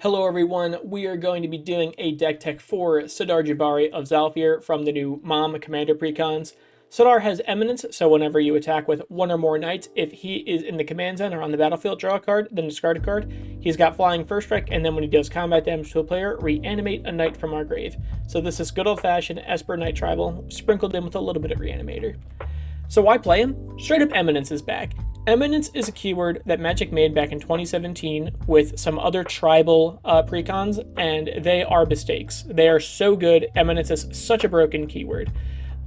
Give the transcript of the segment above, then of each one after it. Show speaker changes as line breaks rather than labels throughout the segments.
Hello everyone, we are going to be doing a deck tech for Sidar Jabari of Zalfir from the new Mom Commander Precons. Sidar has Eminence, so whenever you attack with one or more knights, if he is in the command zone or on the battlefield, draw a card, then discard a card. He's got Flying First Strike, and then when he does combat damage to a player, reanimate a knight from our grave. So this is good old-fashioned Esper Knight Tribal, sprinkled in with a little bit of Reanimator. So why play him? Straight up Eminence is back. Eminence is a keyword that Magic made back in 2017 with some other tribal precons, and they are mistakes. They are so good. Eminence is such a broken keyword.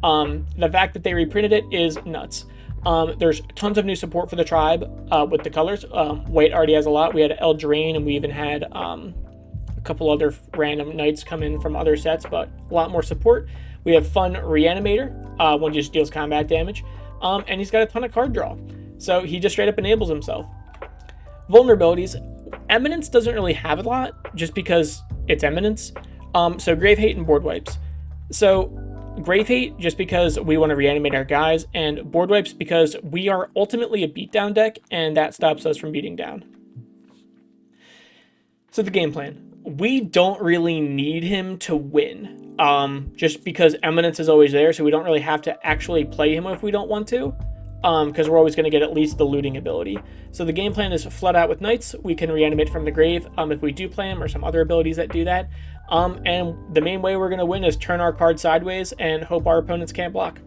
The fact that they reprinted it is nuts. There's tons of new support for the tribe with the colors. White already has a lot. We had El Drain, and we even had a couple other random knights come in from other sets, but a lot more support. We have Fun Reanimator, one just deals combat damage, and he's got a ton of card draw. So he just straight up enables himself. Vulnerabilities. Eminence doesn't really have a lot, just because it's Eminence. So Grave Hate and Board Wipes. So Grave Hate, just because we want to reanimate our guys, and Board Wipes because we are ultimately a beatdown deck, and that stops us from beating down. So the game plan. We don't really need him to win, just because Eminence is always there, so we don't really have to actually play him if we don't want to. Because we're always going to get at least the looting ability. So the game plan is flood out with knights. We can reanimate from the grave if we do play him, or some other abilities that do that. And the main way we're going to win is turn our card sideways and hope our opponents can't block.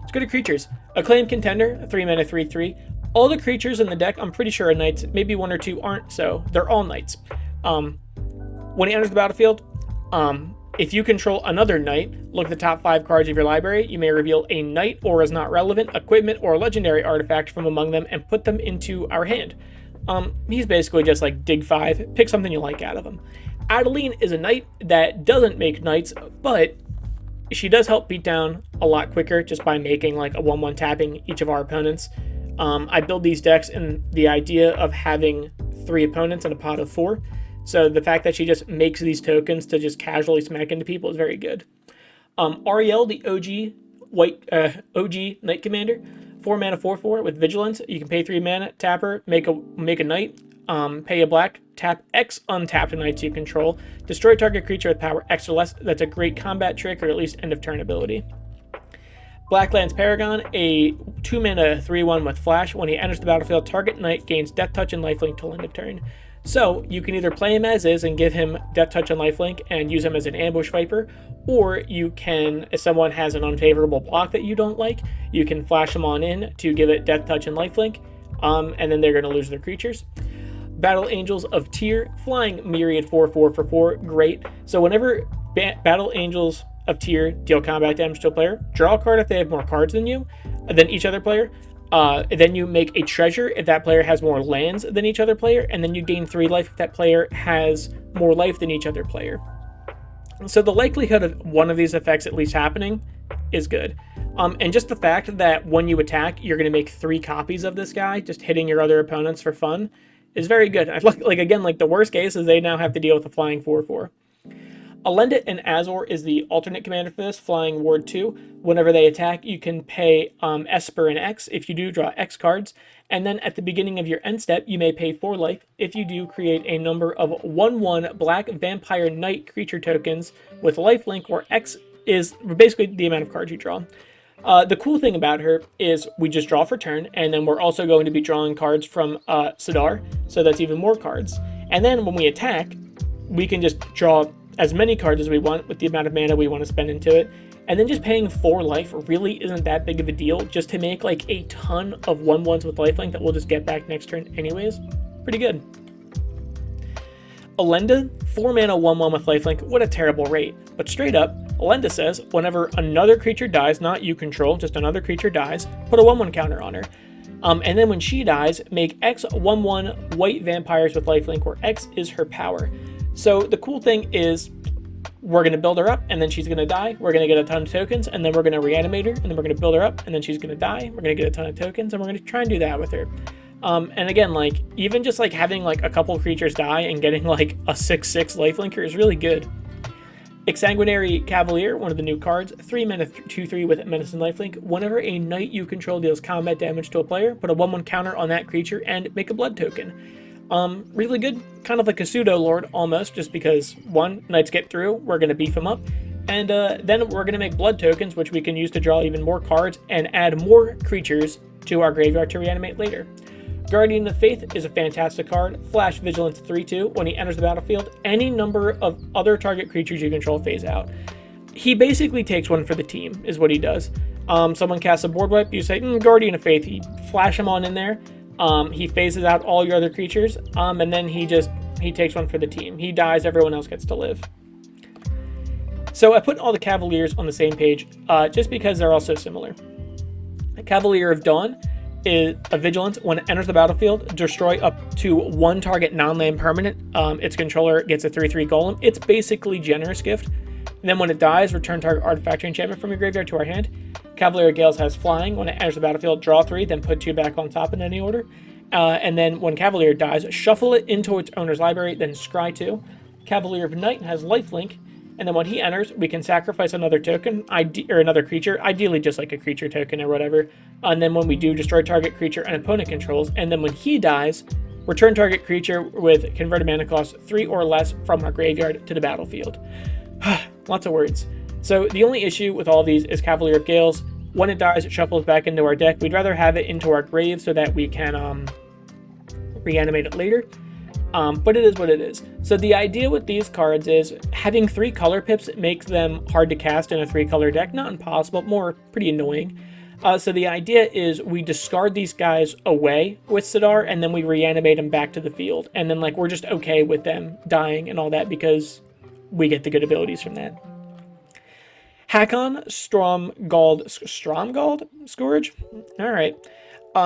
Let's go to creatures. Acclaimed Contender, 3 mana, 3/3. All the creatures in the deck, I'm pretty sure are knights. Maybe one or two aren't, so they're all knights. When he enters the battlefield, if you control another knight, look at the top 5 cards of your library. You may reveal a knight or is not relevant, equipment, or a legendary artifact from among them and put them into our hand. He's basically just like dig 5, pick something you like out of them. Adeline is a knight that doesn't make knights, but she does help beat down a lot quicker just by making like a 1/1 tapping each of our opponents. I build these decks in the idea of having 3 opponents in a pot of 4. So the fact that she just makes these tokens to just casually smack into people is very good. Ariel, the OG Knight Commander, 4 mana, 4/4 with Vigilance. You can pay 3 mana, tap her, make a knight, pay a black, tap X untapped knights you control, destroy target creature with power X or less. That's a great combat trick, or at least end of turn ability. Blacklands Paragon, a 2 mana, 3/1 with Flash. When he enters the battlefield, target knight gains Death Touch and Lifelink till end of turn. So you can either play him as is and give him Death Touch and Lifelink and use him as an ambush viper, or you can, if someone has an unfavorable block that you don't like, you can flash him on in to give it Death Touch and Lifelink, and then they're going to lose their creatures. Battle Angels of Tyr, flying Myriad 4/4 for 4, great. So whenever Battle Angels of Tyr deal combat damage to a player, draw a card if they have more cards than each other player. Then you make a treasure if that player has more lands than each other player, and then you gain 3 life if that player has more life than each other player. So the likelihood of one of these effects at least happening is good. And just the fact that when you attack, you're going to make 3 copies of this guy, just hitting your other opponents for fun, is very good. Like the worst case is they now have to deal with a flying 4/4. Alenda and Azor is the alternate commander for this, flying Ward 2. Whenever they attack, you can pay Esper and X. If you do, draw X cards. And then at the beginning of your end step, you may pay 4 life. If you do, create a number of 1/1 black vampire knight creature tokens with lifelink, where X is basically the amount of cards you draw. The cool thing about her is we just draw for turn, and then we're also going to be drawing cards from Sidar, so that's even more cards. And then when we attack, we can just draw as many cards as we want with the amount of mana we want to spend into it. And then just paying 4 life really isn't that big of a deal, just to make like a ton of 1/1s with lifelink that we'll just get back next turn anyways. Pretty good. Alenda, 4 mana, 1/1 with lifelink. What a terrible rate. But straight up, Alenda says, whenever another creature dies, not you control, just another creature dies, put a 1/1 counter on her. And then when she dies, make X 1/1 white vampires with lifelink, where X is her power. So the cool thing is we're going to build her up, and then she's going to die. We're going to get a ton of tokens, and then we're going to reanimate her, and then we're going to build her up, and then she's going to die. We're going to get a ton of tokens, and we're going to try and do that with her. And again, like, even just like having like a couple creatures die and getting like a 6/6 lifelinker is really good. Exsanguinary Cavalier, one of the new cards, 3 mana, 2/3 with Menace and Lifelink. Whenever a knight you control deals combat damage to a player, put a 1/1 counter on that creature and make a blood token. Really good, kind of like a pseudo lord almost, just because one, knights get through, we're going to beef them up, and then we're going to make blood tokens, which we can use to draw even more cards and add more creatures to our graveyard to reanimate later. Guardian of Faith is a fantastic card. Flash Vigilance 3/2. When he enters the battlefield, any number of other target creatures you control phase out. He basically takes one for the team, is what he does. Someone casts a board wipe, you say, Guardian of Faith, you flash him on in there. He phases out all your other creatures, and then he takes one for the team. He dies, everyone else gets to live. So I put all the Cavaliers on the same page, just because they're all so similar. Cavalier of Dawn is a Vigilance. When it enters the battlefield, destroy up to one target non-land permanent. Its controller gets a 3/3 golem. It's basically Generous Gift. And then when it dies, return target artifact or enchantment from your graveyard to our hand. Cavalier of Gales has Flying. When it enters the battlefield, draw 3, then put 2 back on top in any order. And then when Cavalier dies, shuffle it into its owner's library, then scry 2. Cavalier of Night has Lifelink. And then when he enters, we can sacrifice another token, or another creature, ideally just like a creature token or whatever. And then when we do, destroy target creature an opponent controls. And then when he dies, return target creature with converted mana cost 3 or less from our graveyard to the battlefield. Lots of words. So the only issue with all these is Cavalier of Gales. When it dies, it shuffles back into our deck. We'd rather have it into our grave so that we can reanimate it later. But it is what it is. So the idea with these cards is having 3 color pips makes them hard to cast in a 3-color deck. Not impossible, more pretty annoying. So the idea is we discard these guys away with Sidar, and then we reanimate them back to the field. And then we're just okay with them dying and all that because we get the good abilities from that. Hakon Stromgald Scourge? Alright.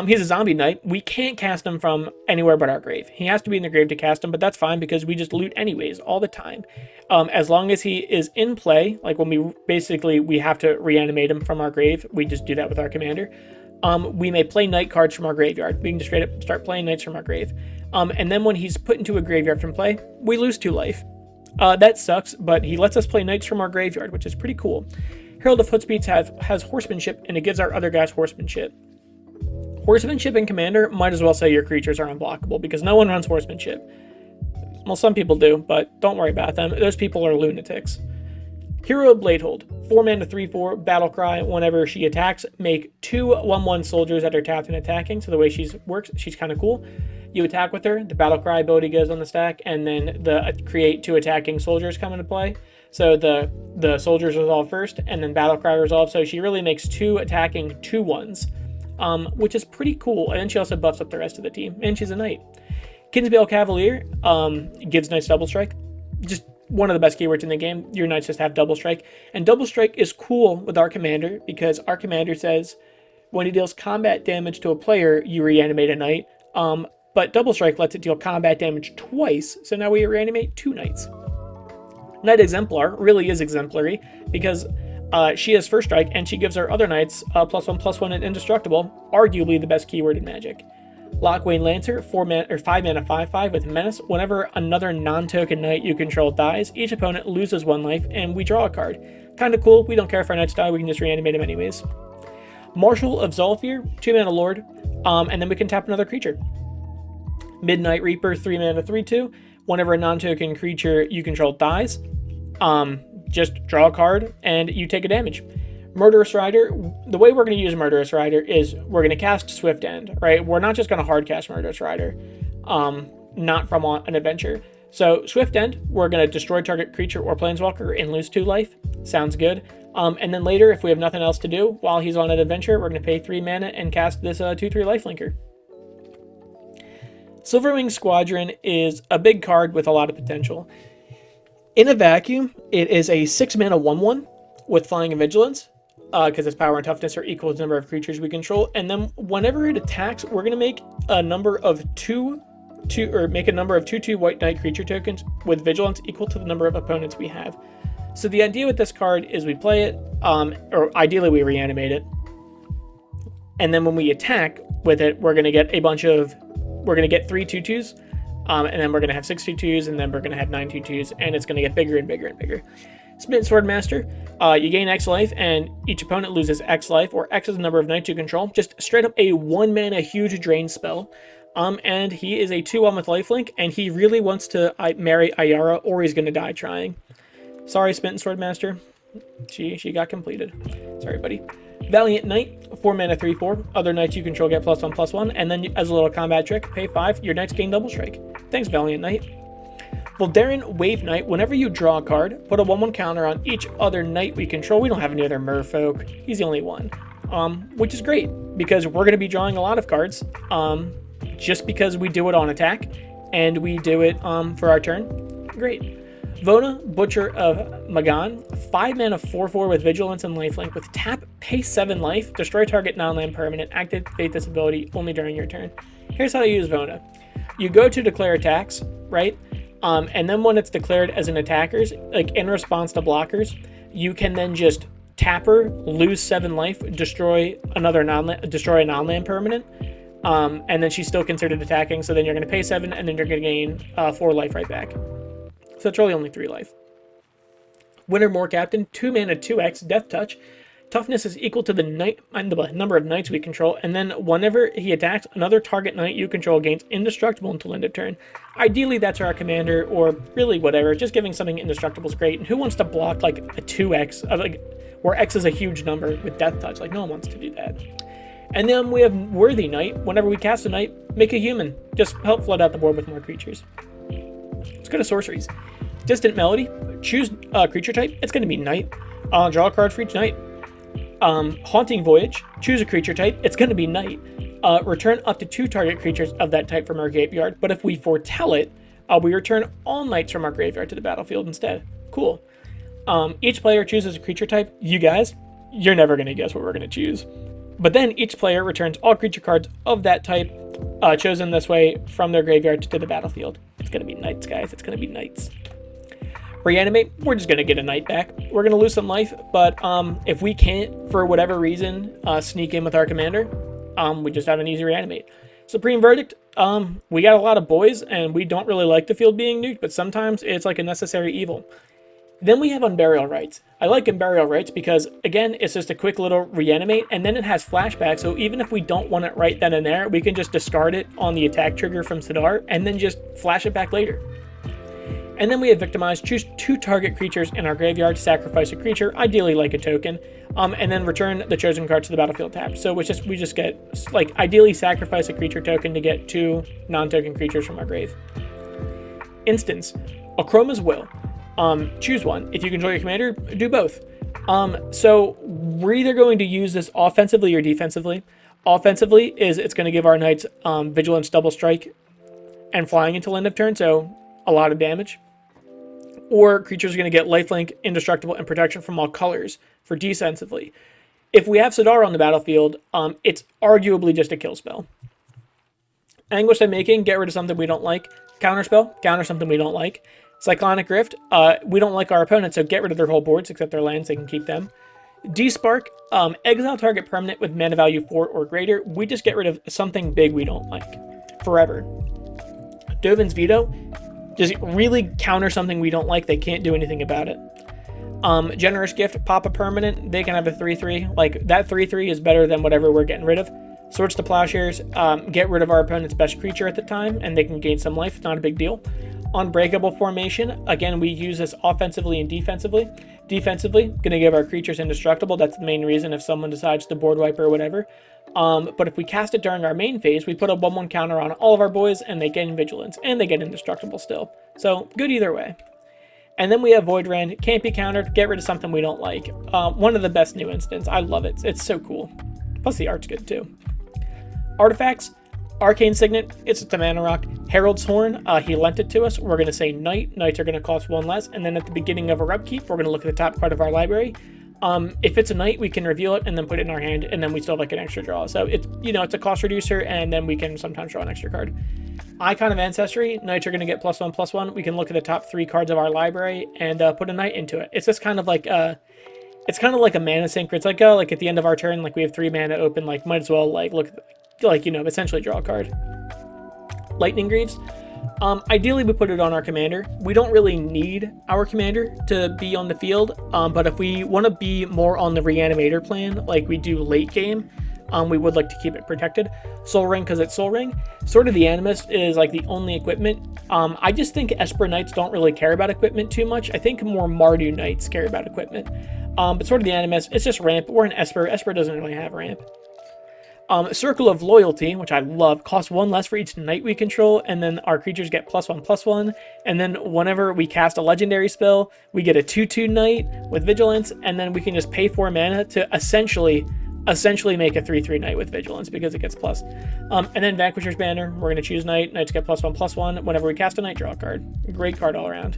He's a zombie knight. We can't cast him from anywhere but our grave. He has to be in the grave to cast him, but that's fine because we just loot anyways, all the time. As long as he is in play, like when we have to reanimate him from our grave, we just do that with our commander. We may play knight cards from our graveyard. We can just straight up start playing knights from our grave. And then when he's put into a graveyard from play, we lose 2 life. That sucks, but he lets us play knights from our graveyard, which is pretty cool. Herald of Hootspeeds has horsemanship, and it gives our other guys horsemanship. Horsemanship and commander might as well say your creatures are unblockable because no one runs horsemanship. Well, some people do, but don't worry about them. Those people are lunatics. Hero of Bladehold. 4 mana 3/4 battle cry. Whenever she attacks, make 2 1/1 soldiers that are tapped and attacking. So the way she works, she's kind of cool. You attack with her, the battle cry ability goes on the stack, and then the create 2 attacking soldiers come into play. So the soldiers resolve first, and then battle cry resolve. So she really makes 2 attacking 2/1s. Which is pretty cool, and then she also buffs up the rest of the team, and she's a knight. Kinsbale Cavalier gives knights double strike. Just one of the best keywords in the game. Your knights just have double strike, and double strike is cool with our commander because our commander says when he deals combat damage to a player, you reanimate a knight. But double strike lets it deal combat damage twice, so now we reanimate 2 knights. Knight Exemplar really is exemplary because she has first strike, and she gives our other knights +1/+1 and indestructible, arguably the best keyword in Magic. Lockwayne Lancer, 5 mana 5/5 with Menace. Whenever another non-token knight you control dies, each opponent loses 1 life, and we draw a card. Kinda cool, we don't care if our knights die, we can just reanimate them anyways. Marshal of Zolfir, 2 mana Lord, and then we can tap another creature. Midnight Reaper, 3 mana 3/2. Whenever a non-token creature you control dies, just draw a card and you take a damage. Murderous Rider, the way we're going to use Murderous Rider is we're going to cast Swift End, right? We're not just going to hard cast Murderous Rider, not from an adventure. So Swift End, we're going to destroy target creature or planeswalker and lose 2 life. Sounds good. And then later, if we have nothing else to do while he's on an adventure, we're going to pay 3 mana and cast this 2/3 lifelinker. Silverwing Squadron is a big card with a lot of potential. In a vacuum, it is a 6 mana 1/1 with Flying and Vigilance, because its power and toughness are equal to the number of creatures we control. And then whenever it attacks, we're going to make a number of 2/2 white knight creature tokens with Vigilance equal to the number of opponents we have. So the idea with this card is we play it, or ideally we reanimate it, and then when we attack with it, we're going to get 3 2/2s. And then we're going to have 6 2/2s, and then we're going to have 9 2/2s, and it's going to get bigger and bigger and bigger. Smitten Swordmaster, you gain X life, and each opponent loses X life, or X is the number of knights you control. Just straight up a 1 mana huge drain spell. And he is a 2/1 with lifelink, and he really wants to marry Ayara, or he's gonna die trying. Sorry, Smitten Swordmaster. She got completed. Sorry, buddy. Valiant Knight, 4 mana, 3/4. Other knights you control get +1/+1, and then as a little combat trick, pay 5. Your knights gain double strike. Thanks, Valiant Knight. Voldaren Wave Knight, whenever you draw a card, put a 1/1 counter on each other knight we control. We don't have any other merfolk. He's the only one. Which is great, because we're going to be drawing a lot of cards, just because we do it on attack, and we do it for our turn. Great. Vona, Butcher of Magan, 5 mana, 4/4 with Vigilance and Lifelink. With tap, pay 7 life, destroy target non-land permanent, activate this ability only during your turn. Here's how you use Vona. You go to declare attacks, right? And then when it's declared as an attacker's, like in response to blockers, you can then just tap her, lose 7 life, destroy a non-land permanent, and then she's still considered attacking. So then you're going to pay 7, and then you're going to gain 4 life right back. So it's really only 3 life. Wintermoor Captain, 2 mana, 2x, Death Touch. Toughness is equal to the number of knights we control, and then whenever he attacks, another target knight you control gains indestructible until end of turn. Ideally, that's our commander, or really whatever. Just giving something indestructible is great. And who wants to block like a 2x, where x is a huge number with Death Touch? Like, no one wants to do that. And then we have Worthy Knight. Whenever we cast a knight, make a human. Just help flood out the board with more creatures. Let's go to Sorceries. Distant Melody. Choose a creature type. It's going to be Knight. Draw a card for each Knight. Haunting Voyage. Choose a creature type. It's going to be Knight. Return up to 2 target creatures of that type from our graveyard. But if we foretell it, we return all knights from our graveyard to the battlefield instead. Cool. Each player chooses a creature type. You guys, you're never going to guess what we're going to choose. But then each player returns all creature cards of that type chosen this way from their graveyard to the battlefield. It's going to be knights, guys. It's going to be knights. Reanimate, we're just going to get a knight back. We're going to lose some life, but if we can't, for whatever reason, sneak in with our commander, we just have an easy reanimate. Supreme Verdict, we got a lot of boys, and we don't really like the field being nuked, but sometimes it's like a necessary evil. Then we have Unburial Rites. I like Unburial Rites because, again, it's just a quick little reanimate, and then it has flashback, so even if we don't want it right then and there, we can just discard it on the attack trigger from Sidar, and then just flash it back later. And then we have Victimize. Choose 2 target creatures in our graveyard, sacrifice a creature, ideally like a token, and then return the chosen card to the battlefield tapped. So we just get, like, ideally sacrifice a creature token to get 2 non-token creatures from our grave. Instance, Akroma's Will. Choose one. If you control your commander, do both. So we're either going to use this offensively or defensively. Offensively it's going to give our knights Vigilance, Double Strike, and flying until end of turn, so a lot of damage. Or creatures are going to get lifelink, indestructible, and protection from all colors for defensively. If we have Sidar on the battlefield, it's arguably just a kill spell. Anguish Unmaking, get rid of something we don't like. Counterspell, counter something we don't like. Cyclonic Rift, we don't like our opponents, so get rid of their whole boards except their lands, they can keep them. Despark, exile target permanent with mana value 4 or greater. We just get rid of something big we don't like. Forever. Dovin's Veto, just really counter something we don't like, they can't do anything about it. Generous Gift, pop a permanent, they can have a 3/3. Like, that 3/3 is better than whatever we're getting rid of. Swords to Plowshares, get rid of our opponent's best creature at the time, and they can gain some life, not a big deal. Unbreakable Formation, again, we use this offensively and defensively. Defensively, going to give our creatures indestructible, that's the main reason if someone decides to board wipe or whatever. But if we cast it during our main phase, we put a 1/1 counter on all of our boys, and they gain Vigilance, and they get indestructible still. So, good either way. And then we have Void Rend, can't be countered, get rid of something we don't like. One of the best new instants, I love it, it's so cool. Plus the art's good too. Artifacts, Arcane Signet, it's a mana rock. Herald's Horn, he lent it to us, we're going to say Knight, Knights are going to cost 1 less, and then at the beginning of our upkeep, we're going to look at the top part of our library. If it's a Knight, we can reveal it and then put it in our hand, and then we still have like an extra draw. So it's, it's a cost reducer, and then we can sometimes draw an extra card. Icon of Ancestry, Knights are going to get +1/+1. We can look at the top 3 cards of our library and put a Knight into it. It's just kind of like it's kind of like a mana sinker. It's like, like at the end of our turn, like we have 3 mana open, like might as well like look, like, essentially draw a card. Lightning Greaves. Ideally, we put it on our commander. We don't really need our commander to be on the field, but if we want to be more on the Reanimator plan, like we do late game, we would like to keep it protected. Soul Ring because it's Soul Ring. Sword of the Animist is like the only equipment. I just think Esper Knights don't really care about equipment too much. I think more Mardu Knights care about equipment. But Sword of the Animist, it's just ramp. We're an Esper. Esper doesn't really have ramp. Circle of Loyalty, which I love, costs 1 less for each knight we control, and then our creatures get +1/+1. And then whenever we cast a legendary spell, we get a 2/2 knight with Vigilance, and then we can just pay 4 mana to essentially make a 3/3 knight with Vigilance because it gets plus. And then Vanquisher's Banner, we're going to choose knight. Knights get +1/+1. Whenever we cast a knight, draw a card. Great card all around.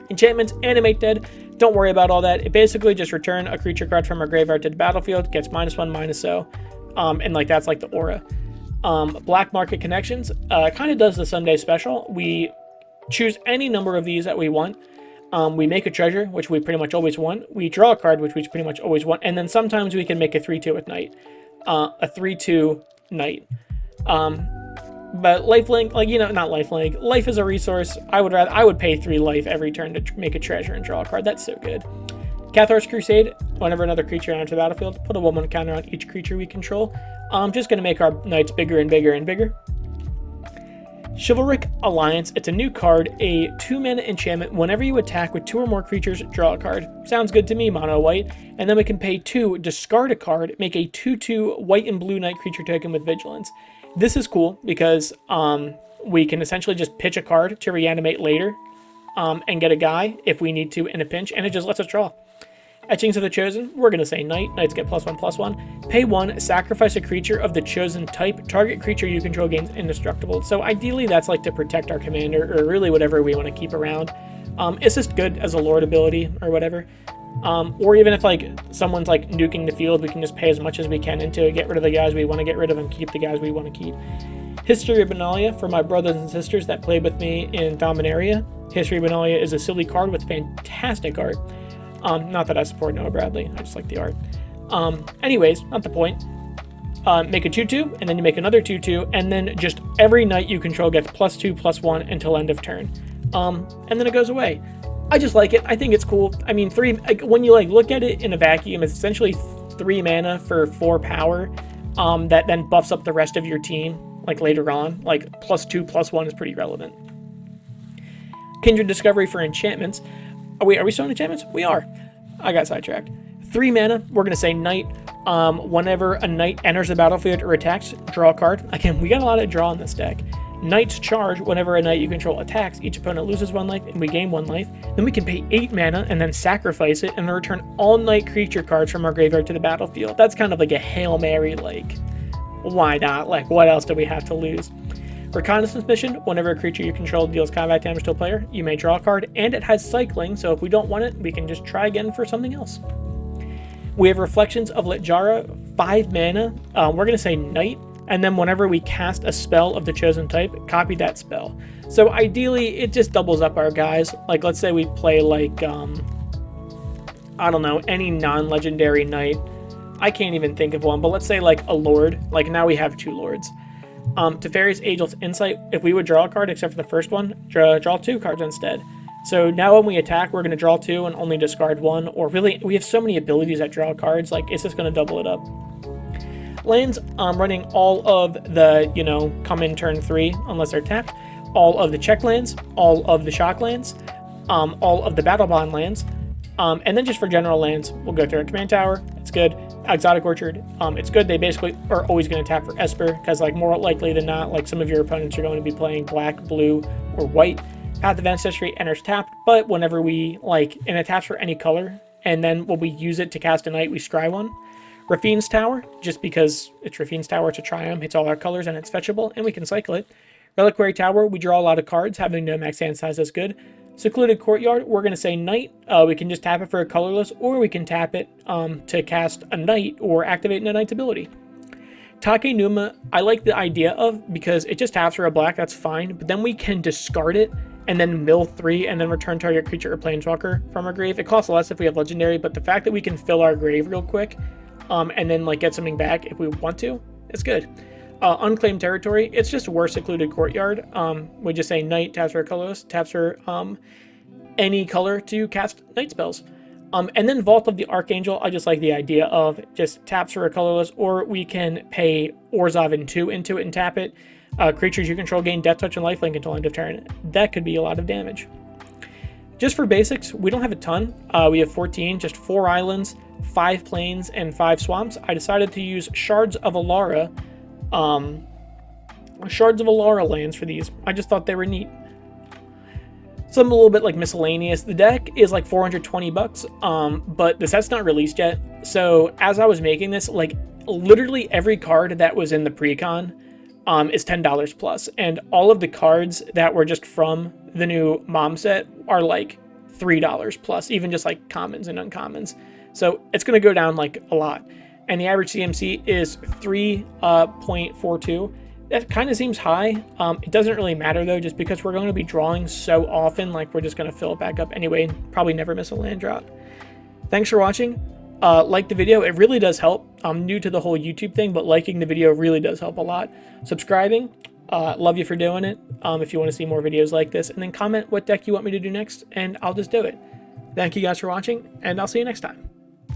Enchantments, Animate Dead. Don't worry about all that. It basically just return a creature card from our graveyard to the battlefield, gets -1/-0. And like that's like the aura. Black Market Connections kind of does the Sunday special. We choose any number of these that we want. We make a treasure, which we pretty much always want. We draw a card, which we pretty much always want. And then sometimes we can make a 3/2 with Knight. A 3/2 Knight. But lifelink, like, you know, not lifelink. Life is a resource. I would pay 3 life every turn to make a treasure and draw a card. That's so good. Cathar's Crusade, whenever another creature enters the battlefield, put a 1/1 counter on each creature we control. Just going to make our knights bigger and bigger and bigger. Chivalric Alliance, it's a new card, a 2-mana enchantment. Whenever you attack with 2 or more creatures, draw a card. Sounds good to me, mono white. And then we can pay 2, discard a card, make a 2/2 white and blue knight creature token with Vigilance. This is cool because we can essentially just pitch a card to reanimate later and get a guy if we need to in a pinch, and it just lets us draw. Etchings of the Chosen, we're going to say Knight. Knights get +1/+1. Pay 1, sacrifice a creature of the chosen type. Target creature you control gains indestructible. So ideally that's like to protect our commander or really whatever we want to keep around. It's just good as a lord ability or whatever. Or even if like someone's like nuking the field, we can just pay as much as we can into it, get rid of the guys we want to get rid of and keep the guys we want to keep. History of Benalia, for my brothers and sisters that played with me in Dominaria. History of Benalia is a silly card with fantastic art. Not that I support Noah Bradley, I just like the art. Anyways, not the point. Make a 2/2, and then you make another 2/2, and then just every knight you control gets +2/+1 until end of turn. And then it goes away. I just like it. I think it's cool. I mean, when you like look at it in a vacuum, it's essentially 3 mana for 4 power. That then buffs up the rest of your team, like later on. Like +2/+1 is pretty relevant. Kindred Discovery for enchantments. Are we still on enchantments? We are. I got sidetracked. 3 mana. We're going to say Knight. Whenever a Knight enters the battlefield or attacks, draw a card. Again, we got a lot of draw in this deck. Knight's Charge. Whenever a Knight you control attacks, each opponent loses 1 life and we gain 1 life. Then we can pay 8 mana and then sacrifice it and return all Knight creature cards from our graveyard to the battlefield. That's kind of like a Hail Mary, like, why not? Like, what else do we have to lose? Reconnaissance Mission, whenever a creature you control deals combat damage to a player, you may draw a card, and it has cycling, so if we don't want it, we can just try again for something else. We have Reflections of Litjara, 5 mana. We're going to say Knight, and then whenever we cast a spell of the chosen type, copy that spell. So ideally, it just doubles up our guys. Like, let's say we play, like, I don't know, any non-legendary Knight. I can't even think of one, but let's say, like, a Lord. Like, now we have 2 Lords. Teferi's Ageless Insight, if we would draw a card except for the first one, draw 2 cards instead. So now when we attack, we're going to draw 2 and only discard 1, or really, we have so many abilities that draw cards, like, it's just going to double it up. Lands, running all of the, you know, come in turn 3, unless they're tapped, all of the check lands, all of the shock lands, all of the battle bond lands, and then just for general lands, we'll go through a Command Tower, it's good. Exotic Orchard, it's good. They basically are always going to tap for Esper, because like more likely than not, like some of your opponents are going to be playing black, blue, or white. Path of Ancestry enters tapped, but whenever we and it taps for any color, and then when we use it to cast a knight, we scry 1. Rafine's Tower, just because it's Rafine's Tower, it's a Triumph, hits all our colors, and it's fetchable, and we can cycle it. Reliquary Tower, we draw a lot of cards, having no max hand size is good. Secluded Courtyard, we're going to say Knight. We can just tap it for a colorless, or we can tap it to cast a Knight or activate a Knight's ability. Take Numa, I like the idea of, because it just taps for a black, that's fine, but then we can discard it and then mill 3 and then return target creature or planeswalker from our grave. It costs less if we have legendary, but the fact that we can fill our grave real quick and then like get something back if we want to, it's good. Unclaimed Territory, it's just worse Secluded Courtyard. We just say Knight, taps for a colorless, taps for any color to cast Knight spells. And then Vault of the Archangel, I just like the idea of just taps for a colorless, or we can pay Orzhov and 2 into it and tap it. Creatures you control gain Death Touch and Lifelink until end of turn. That could be a lot of damage. Just for basics, we don't have a ton. We have 14, just 4 islands, 5 plains, and 5 swamps. I decided to use Shards of Alara lands for these. I just thought they were neat. Some a little bit like miscellaneous. The deck is like 420 bucks, but the set's not released yet. So as I was making this, like literally every card that was in the pre-con is $10 plus, and all of the cards that were just from the new mom set are like $3 plus, even just like commons and uncommons. So it's going to go down like a lot, and the average CMC is 3.42. That kind of seems high. It doesn't really matter though, just because we're going to be drawing so often, like we're just going to fill it back up anyway and probably never miss a land drop. Thanks for watching. Like the video, it really does help. I'm new to the whole YouTube thing, but liking the video really does help a lot. Subscribing, love you for doing it. If you want to see more videos like this, and then comment what deck you want me to do next, and I'll just do it. Thank you guys for watching, and I'll see you next time.